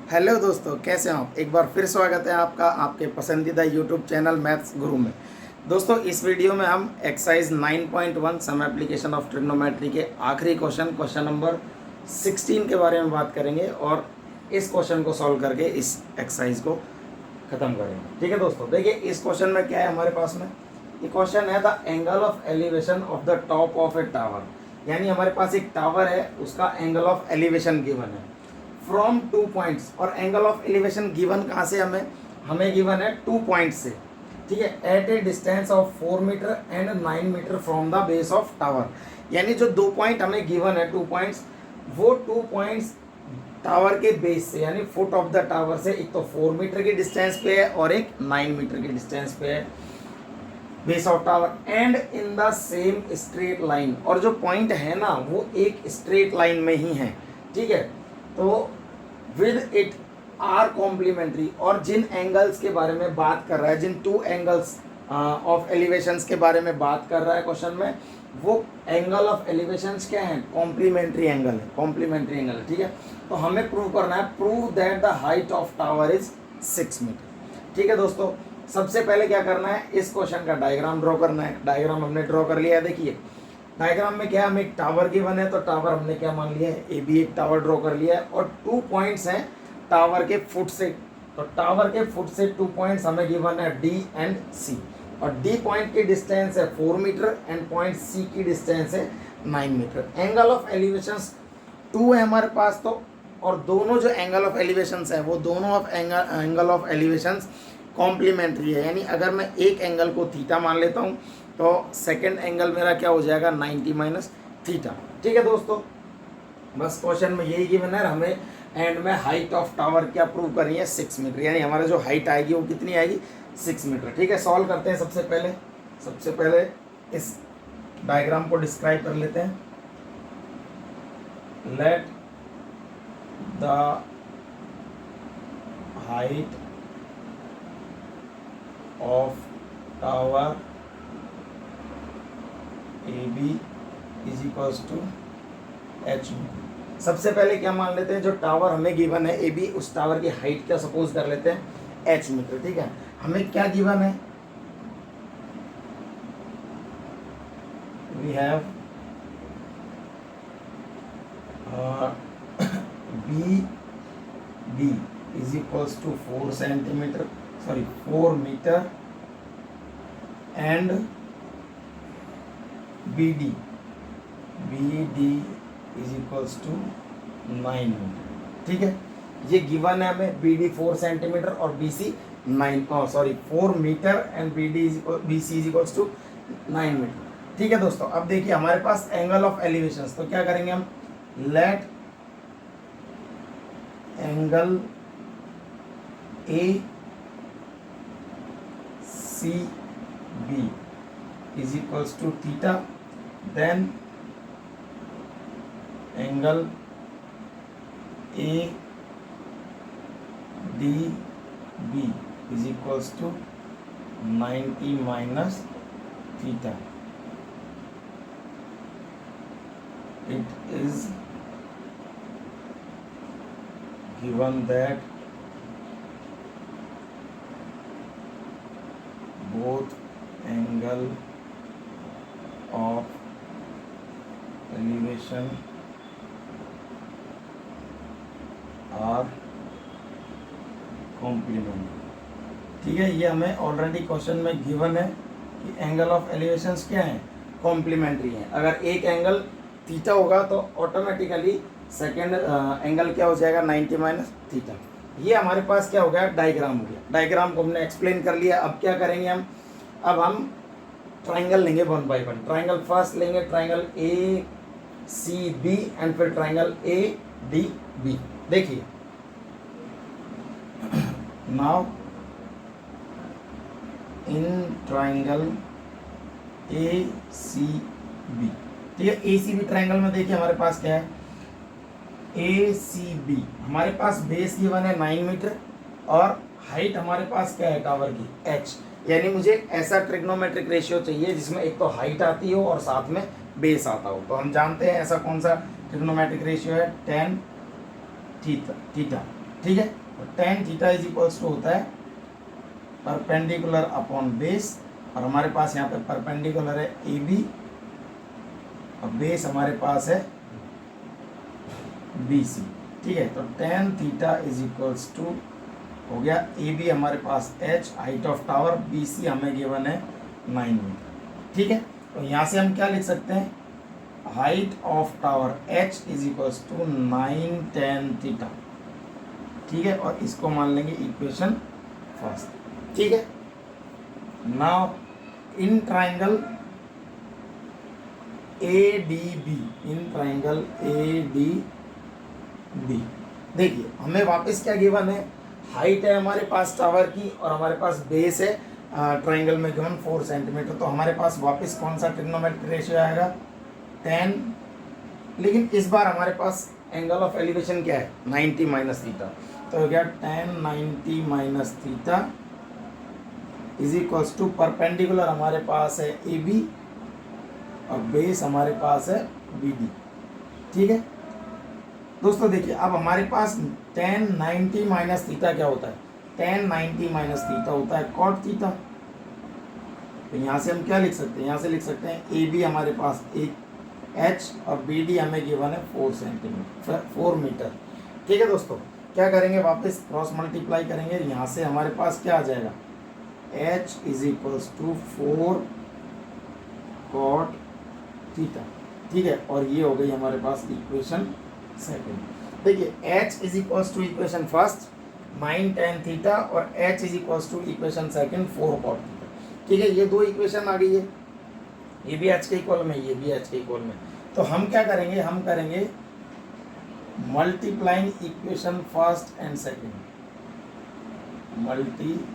Hello दोस्तों, कैसे हैं आप। एक बार फिर स्वागत है आपका आपके पसंदीदा यूट्यूब चैनल मैथ्स गुरु में। दोस्तों, इस वीडियो में हम exercise 9.1 some application of trigonometry के आखिरी क्वेश्चन नंबर 16 के बारे में बात करेंगे और इस क्वेश्चन को सॉल्व करके इस एक्सरसाइज को ख़त्म करेंगे। ठीक है दोस्तों, देखिए इस क्वेश्चन में क्या है हमारे पास में। ये क्वेश्चन है the angle of elevation of the top of A tower, यानी हमारे पास एक टावर है, उसका एंगल ऑफ एलिवेशन गिवन है फ्रॉम 2 पॉइंट्स। और एंगल ऑफ एलिवेशन गिवन कहाँ से हमें गिवन है 2 पॉइंट्स से। ठीक है, at a distance of 4 metre and 9 metre from the base of tower. यानी जो 2 पॉइंट हमें गिवन है 2 पॉइंट्स, वो 2 पॉइंट्स टावर के बेस से यानी फुट ऑफ द टावर से एक तो 4 मीटर की डिस्टेंस पे है और एक 9 मीटर की डिस्टेंस पे है base of tower, and in the same straight line. और जो पॉइंट है ना वो एक स्ट्रेट लाइन में ही है। ठीक है, तो विद इट आर कॉम्प्लीमेंट्री। और जिन एंगल्स के बारे में बात कर रहा है, जिन 2 एंगल्स ऑफ एलिवेशंस के बारे में बात कर रहा है क्वेश्चन में, वो एंगल ऑफ एलिवेशंस क्या है, कॉम्प्लीमेंट्री एंगल है, कॉम्प्लीमेंट्री एंगल है। ठीक है, तो हमें प्रूव करना है, prove that the height of tower is 6 metre. ठीक है दोस्तों, सबसे पहले क्या करना है, इस क्वेश्चन का डायग्राम ड्रॉ करना है। डायग्राम हमने ड्रॉ कर लिया है। देखिए डायग्राम में क्या है, हमें एक टावर गिवन है, तो टावर हमने क्या मान लिया है, ए बी एक टावर ड्रॉ कर लिया है और 2 पॉइंट्स हैं टावर के फुट से। तो टावर के फुट से 2 पॉइंट्स हमें गिवन है डी एंड सी, और डी पॉइंट की डिस्टेंस है 4 मीटर एंड पॉइंट सी की डिस्टेंस है 9 मीटर। एंगल ऑफ एलिवेशंस 2 है हमारे पास, तो और दोनों जो एंगल ऑफ एलिवेशंस है वो दोनों of angle of elevations complementary है। यानी अगर मैं एक एंगल को थीटा मान लेता हूँ तो सेकंड एंगल मेरा क्या हो जाएगा, 90 माइनस थीटा। ठीक है दोस्तों, बस क्वेश्चन में यही गिवन है। हमें एंड में हाइट ऑफ टावर क्या प्रूव करनी है, 6 मीटर। यानी हमारा जो हाइट आएगी वो कितनी आएगी, 6 मीटर। ठीक है, सॉल्व करते हैं। सबसे पहले इस डायग्राम को डिस्क्राइब कर लेते हैं। Let the height of tower A B is equals to H. सबसे पहले क्या मान लेते हैं, जो टावर हमें गिवन है ए बी, उस टावर की हाइट क्या सपोज कर लेते हैं, एच मीटर। ठीक है, हमें क्या गिवन है, we have B D is equals to 4 metre and B D is equals to 9 metre. ठीक है, ये गिवन है हमें, बी डी 4 सेंटीमीटर और B C 4 metre and B C is equals to 9 metre. ठीक है दोस्तों, अब देखिए हमारे पास एंगल ऑफ एलिवेशन, तो क्या करेंगे हम, let angle A C B is equals to theta, then angle A D B is equals to 90 minus theta. It is given that both angle of elevation are complementary। ठीक है, ये हमें already question में given है कि angle of elevations क्या है, complementary है। अगर एक एंगल थीटा होगा तो ऑटोमेटिकली सेकेंड एंगल क्या हो जाएगा, 90 माइनस थीटा। ये हमारे पास क्या हो गया, डायग्राम हो गया। डायग्राम को हमने एक्सप्लेन कर लिया। अब क्या करेंगे हम, अब हम ट्राइंगल लेंगे 1 बाय 1। ट्राइंगल फर्स्ट लेंगे, triangle A C B and फिर ट्राइंगल ए डी बी। देखिए now in triangle A C B, ठीक है, ए सी बी ट्राइंगल में देखिए हमारे पास क्या है, ए सी बी हमारे पास बेस गिवन है 9 मीटर और हाइट हमारे पास क्या है टावर की, एच। यानी मुझे ऐसा ट्रिग्नोमेट्रिक रेशियो चाहिए जिसमें एक तो हाइट आती हो और साथ में बेस आता हो। तो हम जानते हैं ऐसा कौन सा ट्रिग्नोमेट्रिक रेशियो है, tan थीटा। ठीक है। तो tan theta is equals to होता है परपेंडिकुलर अपॉन बेस, और हमारे पास यहाँ पे परपेंडिकुलर है ए बी और बेस हमारे पास है बी सी। ठीक है, तो tan theta is equals to हो गया ए बी हमारे पास H, height of tower B C हमें गिवन है 9 मीटर। ठीक है, तो यहाँ से हम क्या लिख सकते हैं, height of tower H is equals to 9 tan theta. ठीक है, और इसको मान लेंगे इक्वेशन फर्स्ट। ठीक है, now in triangle A D B, in triangle A D B देखिए हमें वापस क्या गिवन है, हाइट है हमारे पास टावर की और हमारे पास बेस है ट्राइंगल में गिवन 4 सेंटीमीटर। तो हमारे पास वापस कौन सा ट्रिग्नोमेट्रिक रेशियो आएगा, 10, लेकिन इस बार हमारे पास एंगल ऑफ एलिवेशन क्या है, 90 माइनस थीटा। तो हो गया 10 90 minus theta is equals to perpendicular हमारे पास है ए बी और बेस हमारे पास है बी डी। ठीक है दोस्तों, देखिए अब हमारे पास 10 90 माइनस थीटा क्या होता है, 10 90 माइनस थीटा होता है कॉट थीटा। तो यहाँ से हम क्या लिख सकते हैं, यहाँ से लिख सकते हैं ए बी हमारे पास एक एच और बी डी हमें गिवन है 4 सेंटीमीटर 4 मीटर। ठीक है दोस्तों, क्या करेंगे, वापस क्रॉस मल्टीप्लाई करेंगे, यहाँ से हमारे पास क्या आ जाएगा, H is equals to 4 cot theta. ठीक है, और ये हो गई हमारे पास इक्वेशन सेकेंड। देखिए h is equals to equation first 9 tan theta और h is equals to equation second 4 cot theta. ठीक है, ये दो इक्वेशन आ गई है, ये भी h के इक्वल में, ये भी h के इक्वल में। तो हम क्या करेंगे, हम करेंगे multiplying equation first and second, multiplying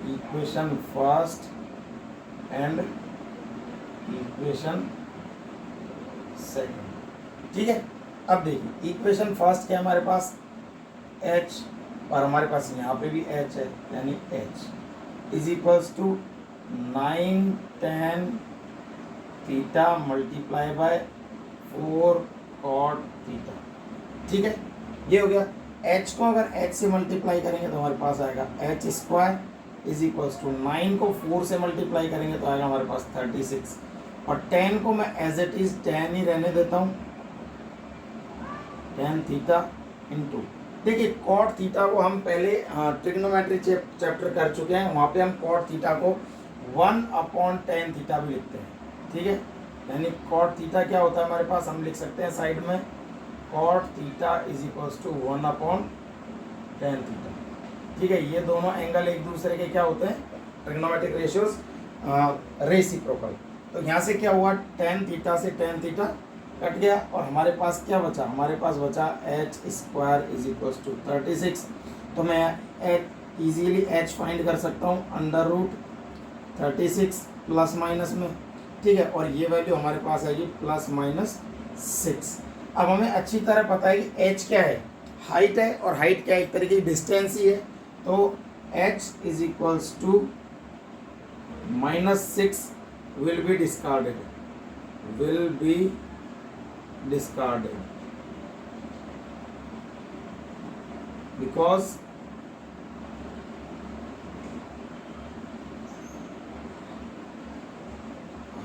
equation first and equation second. ठीक है, अब देखिए इक्वेशन फर्स्ट क्या हमारे पास h और हमारे पास यहाँ पे भी h है, यानी h is equals to 9 tan theta multiply by 4 cot theta. ठीक है, ये हो गया। h को अगर h से मल्टीप्लाई करेंगे तो हमारे पास आएगा h square is equals to 9 को 4 से मल्टीप्लाई करेंगे तो आएगा हमारे पास 36, और 10 को मैं एज इट इज 10 ही रहने देता हूँ, 10 थीटा इंटू। देखिए कॉट थीटा को हम पहले ट्रिग्नोमेट्री चैप्टर कर चुके हैं, वहाँ पे हम कॉट थीटा को 1/10 थीटा भी लिखते हैं। ठीक है, यानी कॉट थीटा क्या होता है हमारे पास, हम लिख सकते हैं साइड में cot theta is equals to 1/10 theta. ठीक है, ये दोनों एंगल एक दूसरे के क्या होते हैं, ट्रिग्नोमेट्रिक रेशियोज रेसिप्रोकल। तो यहाँ से क्या हुआ, 10 थीटा से 10 थीटा कट गया और हमारे पास क्या बचा, हमारे पास बचा H square is equals to 36। तो मैं इजीली एच फाइंड कर सकता हूँ अंडर रूट 36 प्लस माइनस में। ठीक है, और ये वैल्यू हमारे पास आएगी प्लस माइनस 6। अब हमें अच्छी तरह पता है कि एच क्या है, हाइट है, और हाइट क्या एक तरीके की डिस्टेंस ही है। तो h is equals to -6 will be discarded, because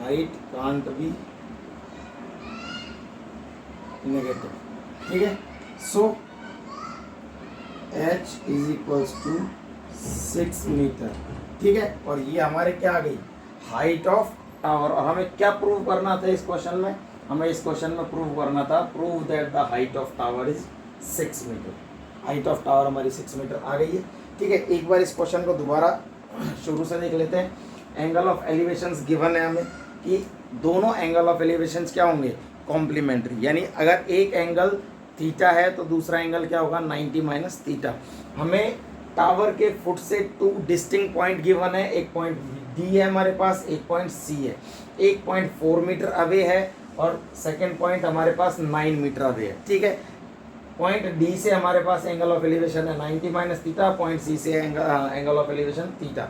height can't be negative। ठीक है, so h is equals to 6 metre. ठीक है, और ये हमारे क्या आ गई, हाइट ऑफ टावर। और हमें क्या प्रूव करना था इस क्वेश्चन में, हमें इस क्वेश्चन में प्रूव करना था, prove that the height of tower is 6 metre. Height of tower हमारी 6 मीटर आ गई है। ठीक है, एक बार इस क्वेश्चन को दोबारा शुरू से देख लेते हैं। एंगल ऑफ एलिवेशंस गिवन है हमें कि दोनों एंगल ऑफ एलिवेशंस क्या होंगे, कॉम्प्लीमेंट्री, यानी अगर एक एंगल थीटा है तो दूसरा एंगल क्या होगा 90 माइनस थीटा। हमें टावर के फुट से 2 डिस्टिंक्ट पॉइंट गिवन है, एक पॉइंट डी है हमारे पास, एक पॉइंट सी है, एक पॉइंट 4 मीटर अवे है और सेकंड पॉइंट हमारे पास 9 मीटर अवे है। ठीक है, पॉइंट डी से हमारे पास एंगल ऑफ एलिवेशन है 90 माइनस थीटा, पॉइंट सी से angle of elevation theta.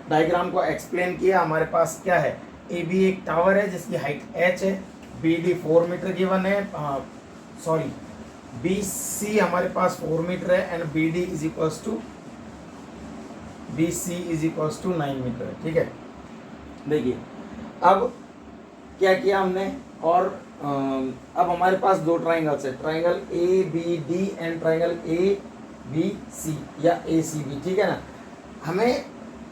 Diagram को एक्सप्लेन किया, हमारे पास क्या है, ए बी एक टावर है जिसकी हाइट h है, बी डी 4 मीटर गिवन है, सॉरी बी सी हमारे पास 4 मीटर है and B D is equals to B C is equals to 9 metre है। ठीक है, देखिए अब क्या किया हमने, और अब हमारे पास दो ट्राइंगल्स है, triangle A B D and triangle A B C या ए सी बी। ठीक है ना, हमें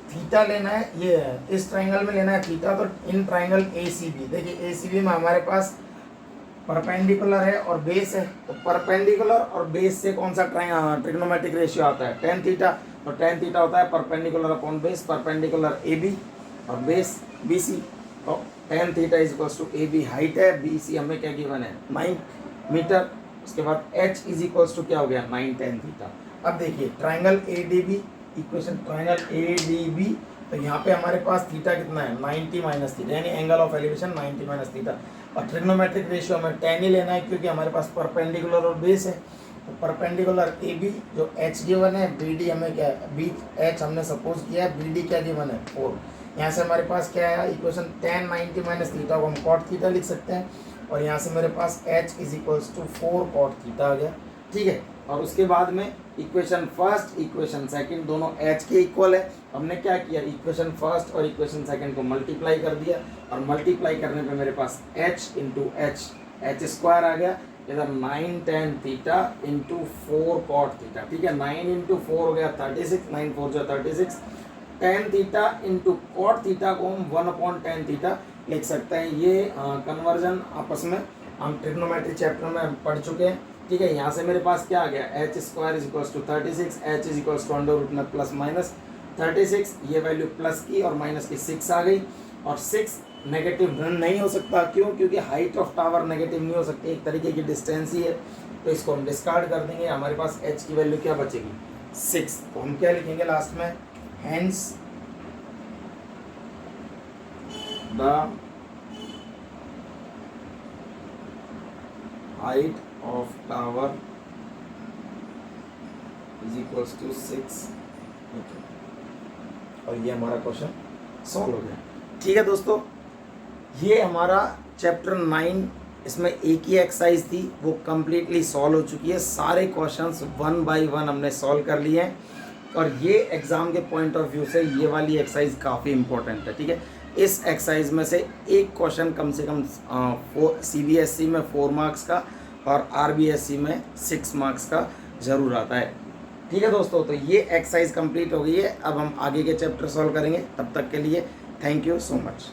थीटा लेना है, ये इस ट्राइंगल में लेना है थीटा, तो इन ट्राइंगल ए सी बी, देखिए ए सी बी में हमारे पास परपेंडिकुलर है और बेस है, तो परपेंडिकुलर और बेस से कौन सा ट्रिग्नोमेट्रिक रेशियो आता है, टेन थीटा, तो टेन थीटा होता है perpendicular upon base, perpendicular A B और बेस बी सी, तो tan theta is equals to A B height है, बी सी हमें क्या गिवन है 9 मीटर, उसके बाद एच इज इक्वल्स टू क्या हो गया 9 टेन थीटा। अब देखिए triangle A D B equation, triangle A D B, तो यहाँ पे हमारे पास थीटा कितना है 90 माइनस थीटा, यानी angle of elevation 90 minus theta, और ट्रिग्नोमेट्रिक रेशियो हमें 10 ही लेना है क्योंकि हमारे पास परपेंडिकुलर और बेस है, तो परपेंडिकुलर ए बी जो एच गिवन है, बी डी हमें क्या है, बी एच हमने सपोज किया है, बी डी क्या गिवन है 4, यहाँ से हमारे पास क्या है इक्वेशन 10 90 माइनस थीटा को हम कॉट थीटा लिख सकते हैं, और यहाँ से मेरे पास H is equals to 4 cot theta आ गया। ठीक है, और उसके बाद में इक्वेशन फर्स्ट इक्वेशन सेकंड दोनों एच के इक्वल है, हमने क्या किया इक्वेशन फर्स्ट और इक्वेशन सेकंड को मल्टीप्लाई कर दिया, और मल्टीप्लाई करने पे मेरे पास एच इंटू एच स्क्वायर आ गया, इधर 9 tan theta into 4 cot theta. ठीक है, 9 इंटू 4 हो गया 36, 9 4 जो 36, tan theta into cot theta को हम 1/10 थीटा लिख सकते हैं। ये कन्वर्जन आपस में हम ट्रिग्नोमेट्री चैप्टर में पढ़ चुके हैं। ठीक है, यहाँ से मेरे पास क्या आ गया H square is equals to 36, H is equals to under root में प्लस माइनस 36, ये वैल्यू प्लस की और माइनस की 6 आ गई, और 6 नेगेटिव नहीं हो सकता, क्यों, क्योंकि हाइट ऑफ टावर नेगेटिव नहीं हो सकती, एक तरीके की डिस्टेंस ही है, तो इसको हम डिस्कार्ड कर देंगे, हमारे पास एच की वैल्यू क्या बचेगी 6, तो हम क्या लिखेंगे लास्ट में, hence the height of tower is equals to 6 metre, और ये हमारा क्वेश्चन सॉल्व हो गया। ठीक है दोस्तों, ये हमारा चैप्टर 9, इसमें एक ही एक्सरसाइज थी, वो कम्प्लीटली सॉल्व हो चुकी है, सारे क्वेश्चंस 1 बाय 1 हमने सॉल्व कर लिए हैं, और ये एग्ज़ाम के पॉइंट ऑफ व्यू से ये वाली एक्सरसाइज काफ़ी इंपॉर्टेंट है। ठीक है, इस एक्सरसाइज में से एक क्वेश्चन कम से कम CBSE में 4 मार्क्स का और RBSE में 6 मार्क्स का ज़रूर आता है। ठीक है दोस्तों, तो ये एक्सरसाइज कंप्लीट हो गई है, अब हम आगे के चैप्टर सॉल्व करेंगे, तब तक के लिए थैंक यू सो मच।